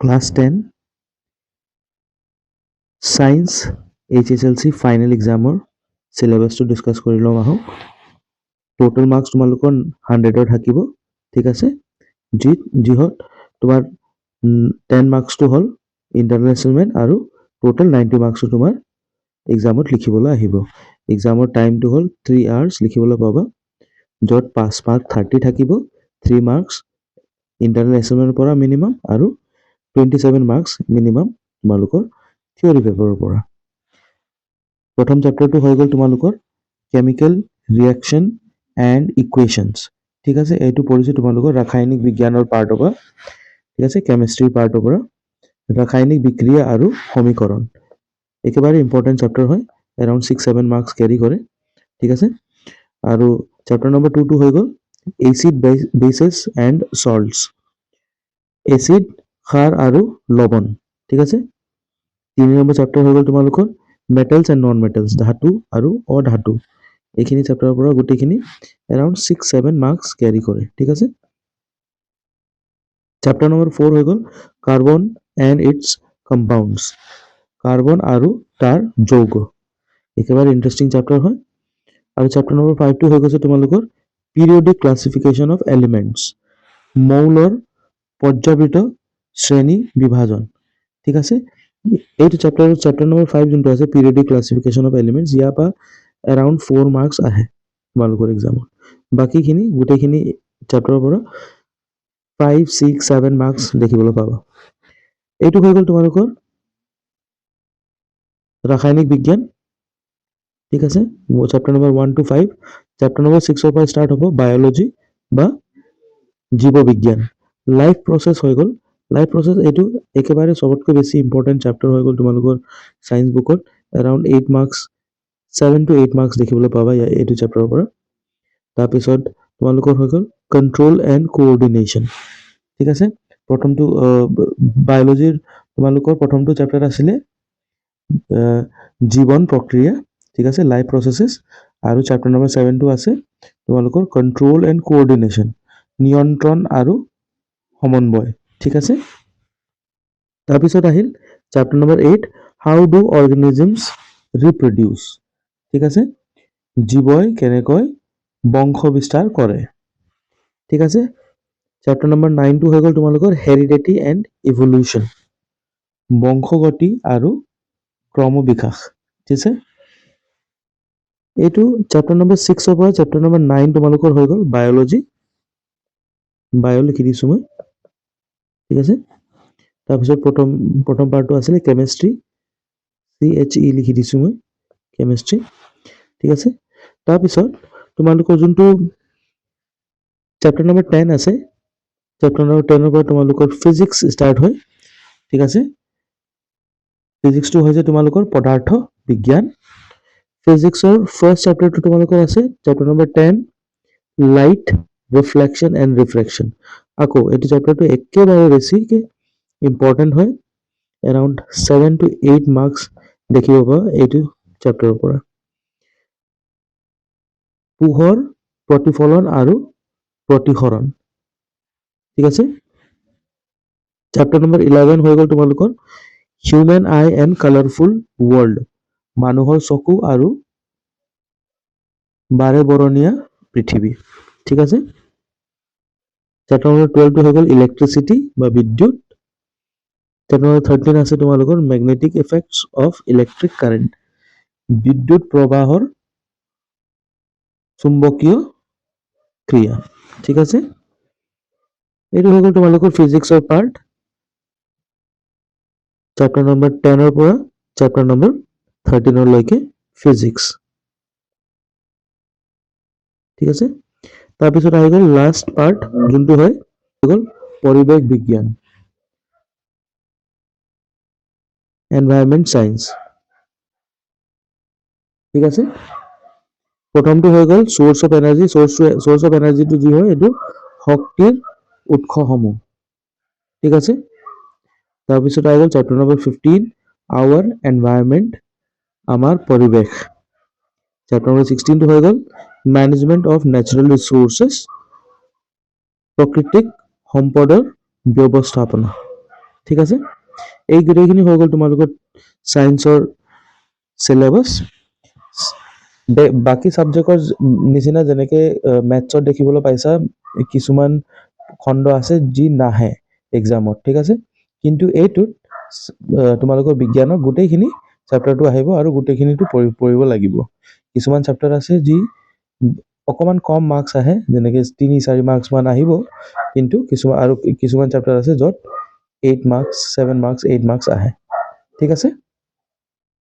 Class 10 Science HSLC final এক্সামৰ চিলেবাছটো discuss কৰি লওঁ আহক। টোটেল মাৰ্কছ তোমালোকৰ 100 থাকিব, ঠিক আছে। যিহত তোমাৰ 10 মাৰ্কছটো হ'ল ইণ্টাৰনেল এছাইনমেণ্ট আৰু টোটেল 90 মাৰ্কছটো তোমাৰ এক্সামত লিখিবলৈ আহিব। এক্সামৰ টাইমটো হ'ল 3 hours লিখিবলৈ পাবা, য'ত 5 মাৰ্ক 30 থাকিব, 3 মাৰ্কছ ইণ্টাৰনেল এছাইনমেণ্টৰ পৰা মিনিমাম আৰু 27 মাৰ্কছ মিনিমাম তোমালোকৰ থিয়ৰী পেপাৰৰ পৰা। প্ৰথম চেপ্টাৰটো হৈ গ'ল তোমালোকৰ কেমিকেল ৰিয়েকশ্যন এণ্ড ইকুৱেশ্যনছ, ঠিক আছে। এইটো পৰিছে তোমালোকৰ ৰাসায়নিক বিজ্ঞানৰ পাৰ্টৰ পৰা, ঠিক আছে, কেমিষ্ট্ৰিৰ পাৰ্টৰ পৰা। ৰাসায়নিক বিক্ৰিয়া আৰু সমীকৰণ একেবাৰে ইম্পৰ্টেণ্ট চেপ্টাৰ হয়, এৰাউণ্ড 6-7 মাৰ্কছ কেৰি কৰে, ঠিক আছে। আৰু চেপ্টাৰ নম্বৰ 2টো হৈ গ'ল এচিড বেচেছ এণ্ড চল্টছ, এচিড সাৰ আৰু লৱণ, ঠিক আছে। 3 নম্বৰ চেপ্টাৰ হৈ গ'ল তোমালোকৰ মেটেলছ এণ্ড নন মেটেলছ, ধাতু আৰু অধাতু। এইখিনি চেপ্টাৰৰ পৰা গোটেইখিনি এৰাউণ্ড 6-7 মাৰ্কছ কেৰি কৰে, ঠিক আছে। চেপ্টাৰ নম্বৰ 4 হৈ গ'ল কাৰ্বন এণ্ড ইটছ কম্পাউণ্ডছ, কাৰ্বন আৰু তাৰ যৌগ, একেবাৰে ইণ্টাৰেষ্টিং চেপ্টাৰ হয়। আৰু চেপ্টাৰ নম্বৰ 5টো হৈ গৈছে তোমালোকৰ পিৰিয়ডিক ক্লাছিফিকেশ্যন অফ এলিমেণ্টছ, মৌলৰ পৰ্যাবৃত শ্ৰেণী বিভাজন, ঠিক আছে। এইটো চেপ্টাৰ নম্বৰ 5 যোনটো আছে পিৰিয়ডিক ক্লাছিফিকেশ্যন অফ এলিমেণ্টছ, ইয়াৰ পৰা এৰাউণ্ড 4 মাৰ্কছ আহে তোমালোকৰ এক্সামত। বাকীখিনি গোটেইখিনি চেপ্টাৰৰ পৰা 5-6-7 মাৰ্কছ দেখিবলৈ পাবা। এইটো হৈ গ'ল তোমালোকৰ ৰাসায়নিক বিজ্ঞান, ঠিক আছে, chapter number 1 to 5। Chapter number 6ৰ পৰা ষ্টাৰ্ট হ'ব বায়'লজি বা জীৱ বিজ্ঞান। লাইফ প্ৰচেছ হৈ গ'ল, লাইফ প্ৰচেছ এইটো একেবাৰে চবতকৈ বেছি ইম্পৰ্টেণ্ট চেপ্টাৰ হৈ গ'ল তোমালোকৰ ছায়েন্স বুকত, এৰাউণ্ড 8 মাৰ্কছ 7 to 8 মাৰ্কছ দেখিবলৈ পাবা এইটো চেপ্টাৰৰ পৰা। তাৰপিছত তোমালোকৰ হৈ গ'ল কণ্ট্ৰল এণ্ড কোঅৰ্ডিনেশ্যন, ঠিক আছে। প্ৰথমটো বায়'লজিৰ তোমালোকৰ প্ৰথমটো চেপ্টাৰ আছিলে জীৱন প্ৰক্ৰিয়া, ঠিক আছে, লাইফ প্ৰচেছেছ। আৰু চেপ্টাৰ নম্বৰ 7টো আছে তোমালোকৰ কণ্ট্ৰল এণ্ড কোঅৰ্ডিনেশ্যন, নিয়ন্ত্ৰণ আৰু সমন্বয়, ঠিক আছে। তাৰপিছত আহিল চেপ্টাৰ নম্বৰ 8 হাউ ডু অৰ্গেনিজমছ ৰিপ্ৰডিউচ, ঠিক আছে, জীৱই কেনেকৈ বংশ বিস্তাৰ কৰে, ঠিক আছে। চেপ্টাৰ নম্বৰ 9টো হৈ গ'ল তোমালোকৰ হেৰিডিটি এণ্ড ইভলিউশ্যন, বংশগতি আৰু ক্ৰমবিকাশ, ঠিক আছে। এইটো চেপ্টাৰ নম্বৰ 6ৰ পৰা চেপ্টাৰ নম্বৰ 9 তোমালোকৰ হৈ গ'ল বায়'লজি, বায়' লিখি দিছোঁ মই, ঠিক আছে। তাৰপিছত প্ৰথম পাৰ্টটো আছিলে কেমেষ্ট্ৰি, CHE লিখি দিছোঁ মই, কেমেষ্ট্ৰি, ঠিক আছে। তাৰপিছত তোমালোকৰ যোনটো চেপ্টাৰ নম্বৰ 10 আছে, চেপ্টাৰ নম্বৰ 10ৰ পৰা তোমালোকৰ ফিজিক্স ষ্টাৰ্ট হয়, ঠিক আছে। ফিজিক্সটো হৈছে তোমালোকৰ পদাৰ্থ বিজ্ঞান। ফিজিক্সৰ ফাৰ্ষ্ট চেপ্টাৰটো তোমালোকৰ আছে chapter number 10 light reflection and reflection. আকৌ এইটো চেপ্টাৰটো একেবাৰে বেছিকৈ ইম্পৰ্টেণ্ট হয়, এৰাউণ্ড 7 to 8 মাৰ্কছ দেখিব পাবা এইটো চেপ্টাৰৰ পৰা। পোহৰ প্ৰতিফলন আৰু প্ৰতিসৰণ, ঠিক আছে। চেপ্টাৰ নম্বৰ 11 হৈ গ'ল তোমালোকৰ human I and colourful world, মানুহৰ চকু আৰু বাৰে বৰণীয়া পৃথিৱী, ঠিক আছে। চেপ্টাৰ নম্বৰ 12টো হৈ গ'ল ইলেক্ট্ৰিচিটি বা বিদ্যুৎ। চেপ্টাৰ নম্বৰ 13 আছে তোমালোকৰ magnetic effects of electric current, বিদ্যুৎ প্ৰবাহৰ চুম্বকীয় ক্ৰিয়া, ঠিক আছে। এইটো হৈ গ'ল তোমালোকৰ ফিজিক্সৰ পাৰ্ট, চেপ্টাৰ নম্বৰ 10ৰ পৰা চেপ্টাৰ নম্বৰ 13লৈকে ফিজিক্স, ঠিক আছে। তাৰপিছত আহি গ'ল লাষ্ট পাৰ্ট যোনটো হয় হৈ গ'ল পৰিৱেশ বিজ্ঞান, এনভাইৰনমেণ্ট চায়েন্স, ঠিক আছে। প্ৰথমটো হৈ গ'ল source of energy, source of এনাৰ্জিটো যি হয় এইটো শক্তিৰ উৎসসমূহ, ঠিক আছে। তাৰপিছত আহি গ'ল চেপ্টাৰ নম্বৰ 15 আৱাৰ এনভাইৰনমেণ্ট, আমাৰ পৰিৱেশ। চেপ্টাৰ নম্বৰ 16টো হৈ গ'ল মেনেজমেণ্ট অফ নেচাৰেল ৰিচোৰ্চেছ, প্ৰাকৃতিক সম্পদৰ ব্যৱস্থাপনা, ঠিক আছে, এই গোটেইখিনি হৈ গ'ল তোমালোকৰ ছায়েন্সৰ চিলেবাছ। বাকী ছাবজেক্টৰ নিচিনা যেনেকৈ মেথছত দেখিবলৈ পাইছা কিছুমান খণ্ড আছে যি নাহে এক্সামত, ঠিক আছে, কিন্তু এইটোত তোমালোকৰ বিজ্ঞানৰ গোটেইখিনি চেপ্টাৰটো আহিব আৰু গোটেইখিনিতো পঢ়িব লাগিব। কিছুমান চেপ্টাৰ আছে যি অকণমান কম মাৰ্কছ আহে, যেনেকৈ 3-4 মাৰ্কছমান আহিব, কিন্তু কিছুমান চেপ্টাৰ আছে য'ত 8 মাৰ্কছ 7 মাৰ্কছ 8 মাৰ্কছ আহে, ঠিক আছে।